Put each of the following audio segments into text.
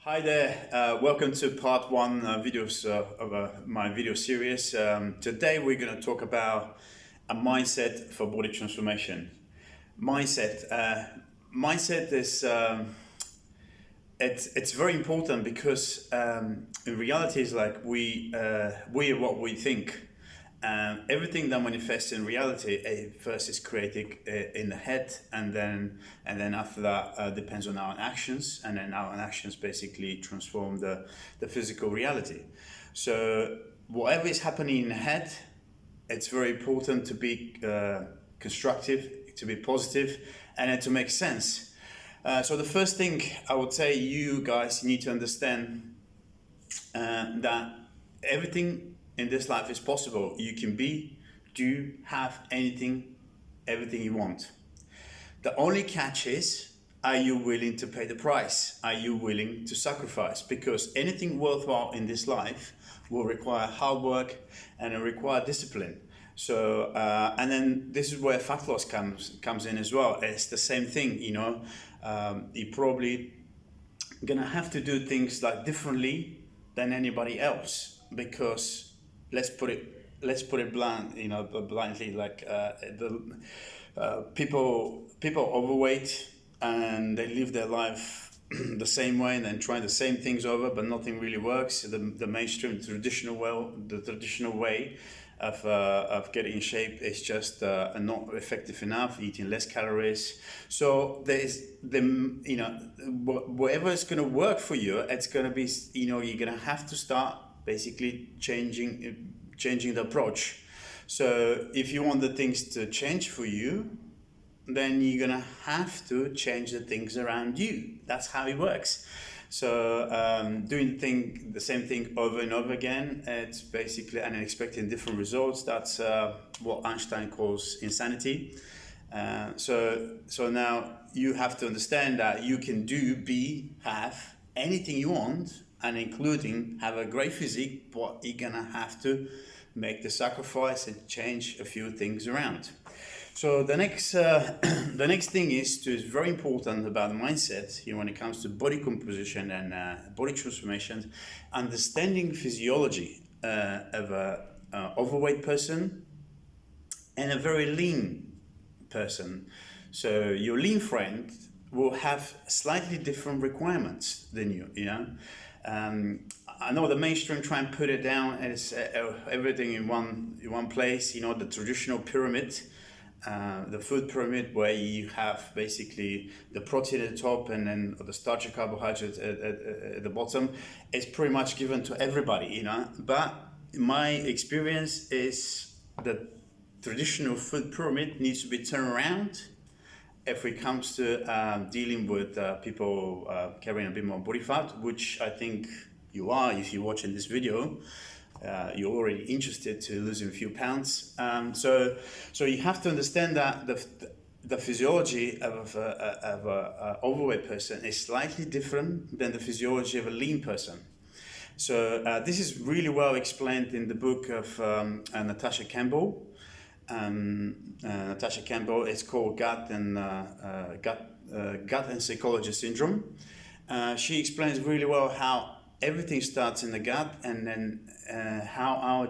Hi there, welcome to part one videos of my video series. Today we're going to talk about a mindset for body transformation. Mindset is it's very important because in reality it's like we are what we think. Everything that manifests in reality first is created in the head, and then after that depends on our actions, and then our actions basically transform the physical reality. So whatever is happening in the head, it's very important to be constructive, to be positive, and then to make sense. So the first thing I would say, you guys need to understand that everything in this life is possible. You can be, do, have everything you want. The only catch is, are you willing to pay the price? Are you willing to sacrifice? Because anything worthwhile in this life will require hard work and it require discipline. So, and then this is where fat loss comes in as well. It's the same thing, you probably gonna have to do things like differently than anybody else, because let's put it bluntly, like people overweight and they live their life the same way and then try the same things over, but nothing really works. The mainstream traditional way of getting in shape is just not effective enough, eating less calories. So whatever is going to work for you, it's going to be, you're going to have to start basically changing the approach. So if you want the things to change for you, then you're gonna have to change the things around you. That's how it works. So doing the same thing over and over again, it's basically, and expecting different results. That's what Einstein calls insanity. So now you have to understand that you can have anything you want, and including have a great physique, but you're gonna have to make the sacrifice and change a few things around. So the next thing is very important about the mindset, when it comes to body composition and body transformation, understanding physiology of a overweight person and a very lean person. So your lean friend will have slightly different requirements than you. I know the mainstream try and put it down as everything in one place. The traditional pyramid, the food pyramid, where you have basically the protein at the top and then the starch and carbohydrates at the bottom, is pretty much given to everybody. But my experience is that traditional food pyramid needs to be turned around if it comes to dealing with people carrying a bit more body fat, which I think you are. If you're watching this video, you're already interested to losing a few pounds. So you have to understand that the physiology of a overweight person is slightly different than the physiology of a lean person. So this is really well explained in the book of Natasha Campbell. Natasha Campbell. It's called Gut and Psychology Syndrome. She explains really well how everything starts in the gut, and then how our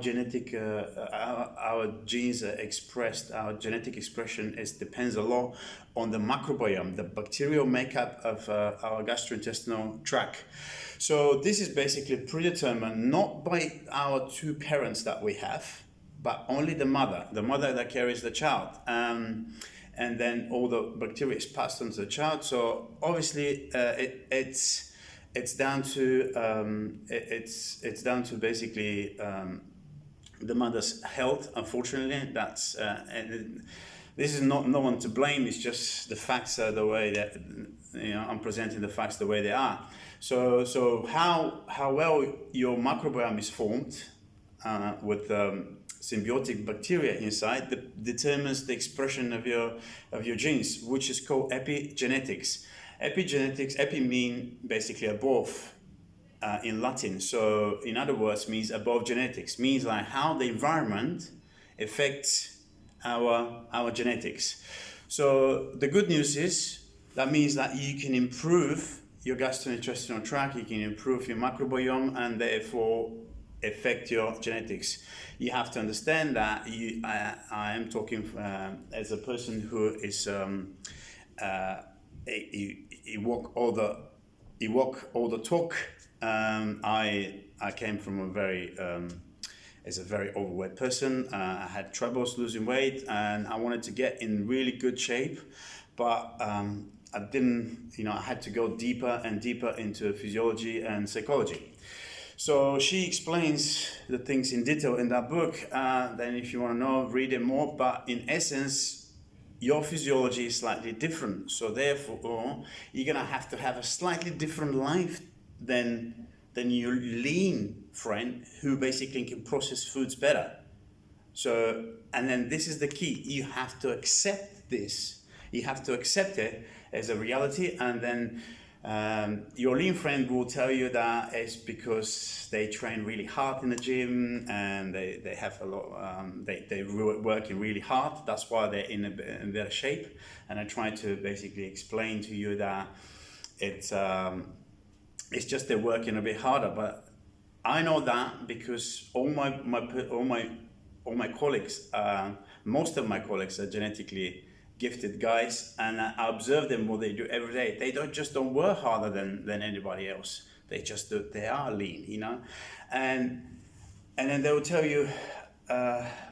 genes are expressed. Our genetic expression depends a lot on the microbiome, the bacterial makeup of our gastrointestinal tract. So this is basically predetermined not by our two parents that we have, but only the mother that carries the child. And then all the bacteria is passed on to the child. So obviously it's down to basically the mother's health. Unfortunately, that's and this is not no one to blame. It's just the facts are the way that I'm presenting the facts the way they are. So how well your microbiome is formed with symbiotic bacteria inside determines the expression of your genes, which is called epigenetics. Epi mean basically above in Latin. So in other words, means above genetics, means like how the environment affects our genetics. So the good news is that means that you can improve your gastrointestinal tract, you can improve your microbiome, and therefore affect your genetics. You have to understand that I am talking as a person who is he walk all the talk. I came from a very as a very overweight person. I had troubles losing weight, and I wanted to get in really good shape, but I didn't. I had to go deeper and deeper into physiology and psychology. So she explains the things in detail in that book. Then if you want to know, read it more. But in essence, your physiology is slightly different. So therefore, you're going to have a slightly different life than your lean friend who basically can process foods better. So, and then this is the key. You have to accept this. You have to accept it as a reality, and then your lean friend will tell you that it's because they train really hard in the gym and they have a lot, they working really hard. That's why they're in better shape. And I try to basically explain to you that it's just they're working a bit harder. But I know that because all my colleagues, most of my colleagues are genetically gifted guys, and I observe them what they do every day. They don't work harder than anybody else. They are lean, and then they will tell you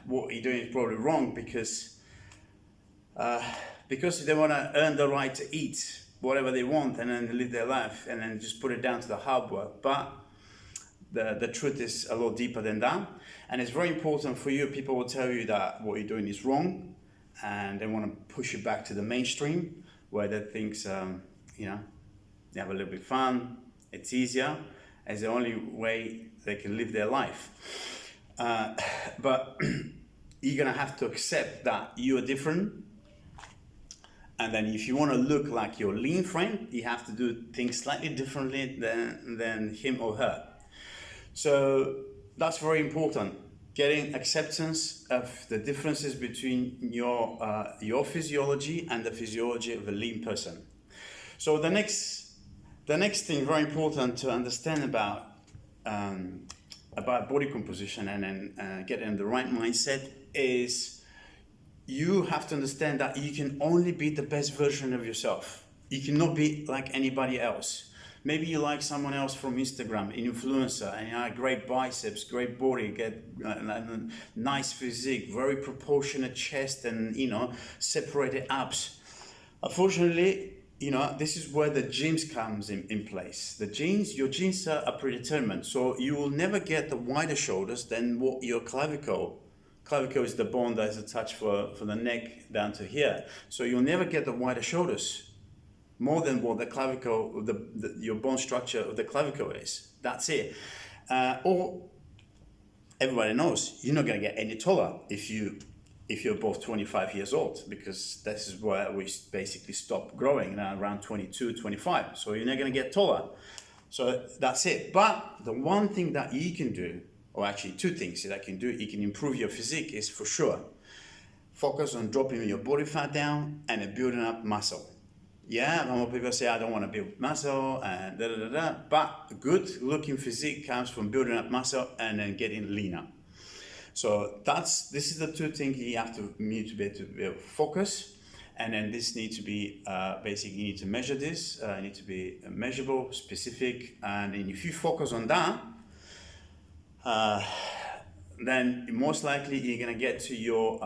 what you're doing is probably wrong because they want to earn the right to eat whatever they want and then live their life and then just put it down to the hard work. But the truth is a lot deeper than that, and it's very important for you. People will tell you that what you're doing is wrong, and they want to push you back to the mainstream where they think, they have a little bit of fun, it's easier, as the only way they can live their life. But you're going to have to accept that you are different. And then if you want to look like your lean friend, you have to do things slightly differently than him or her. So that's very important. Getting acceptance of the differences between your physiology and the physiology of a lean person. So the next thing very important to understand about body composition and then getting the right mindset is you have to understand that you can only be the best version of yourself. You cannot be like anybody else. Maybe you like someone else from Instagram, an influencer, and you have great biceps, great body, get nice physique, very proportionate chest, and separated abs. Unfortunately, this is where the genes comes in place. Your genes are predetermined, so you will never get the wider shoulders than what your clavicle. Clavicle is the bone that is attached for the neck down to here. So you'll never get the wider shoulders more than what the clavicle, your bone structure of the clavicle is. That's it. Or everybody knows you're not going to get any taller if you're both 25 years old, because this is where we basically stop growing around 22, 25. So you're not going to get taller. So that's it. But the one thing that you can do, or actually two things that you can improve your physique is for sure. Focus on dropping your body fat down and building up muscle. Yeah, normal people say, I don't want to build muscle and but good looking physique comes from building up muscle and then getting leaner. So this is the two things you need to be able to focus. And then this needs to be, basically you need to measure this, it needs to be measurable, specific. And if you focus on that, then most likely you're going to get to your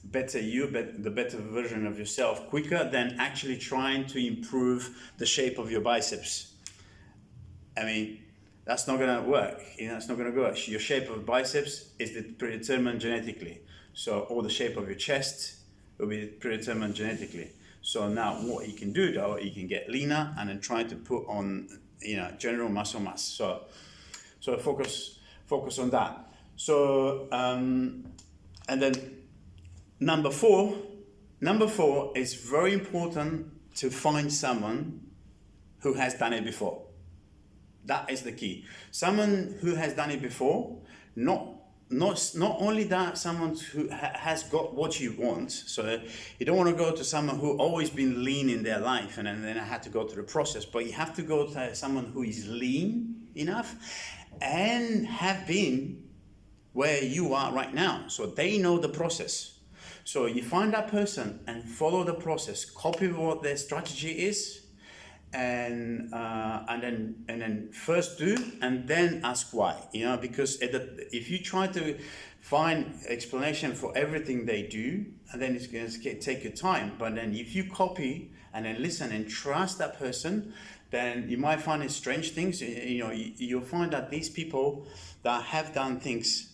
the better version of yourself quicker than actually trying to improve the shape of your biceps. I mean, that's not going to work. It's not going to go. Your shape of biceps is predetermined genetically. Or the shape of your chest will be predetermined genetically. So now what you can do though, you can get leaner and then try to put on, general muscle mass. So focus on that. So, and then Number four is very important to find someone who has done it before. That is the key. Someone who has done it before, not not only that, someone who has got what you want. So you don't want to go to someone who always been lean in their life and then I had to go through the process, but you have to go to someone who is lean enough and have been where you are right now, so they know the process. So you find that person and follow the process, copy what their strategy is, and then first do and then ask why, because if you try to find explanation for everything they do, and then it's going to take your time. But then if you copy and then listen and trust that person, then you might find strange things. You'll find that these people that have done things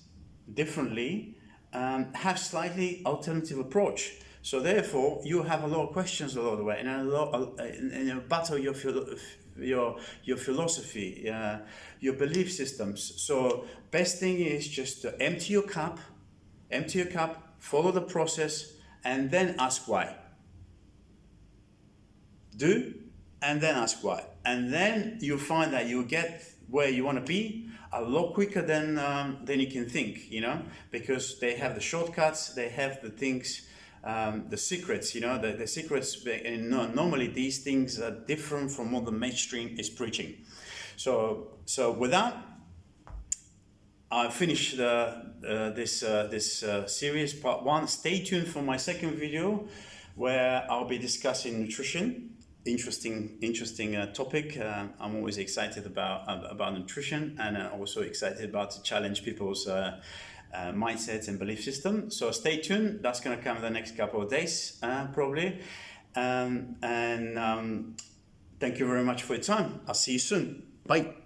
differently have slightly alternative approach. So therefore, you have a lot of questions along the way, and a battle your philosophy, your belief systems. So best thing is just to empty your cup, follow the process, and then ask why. Do, and then ask why, and then you'll find that you'll get where you want to be a lot quicker than you can think. Because they have the shortcuts, they have the things. The secrets, the secrets, and normally these things are different from what the mainstream is preaching. So with that, I finished this series, part 1. Stay tuned for my second video, where I'll be discussing nutrition. Interesting topic. I'm always excited about nutrition, and also excited about to challenge people's mindsets and belief system. So stay tuned. That's going to come in the next couple of days, probably. Thank you very much for your time. I'll see you soon. Bye.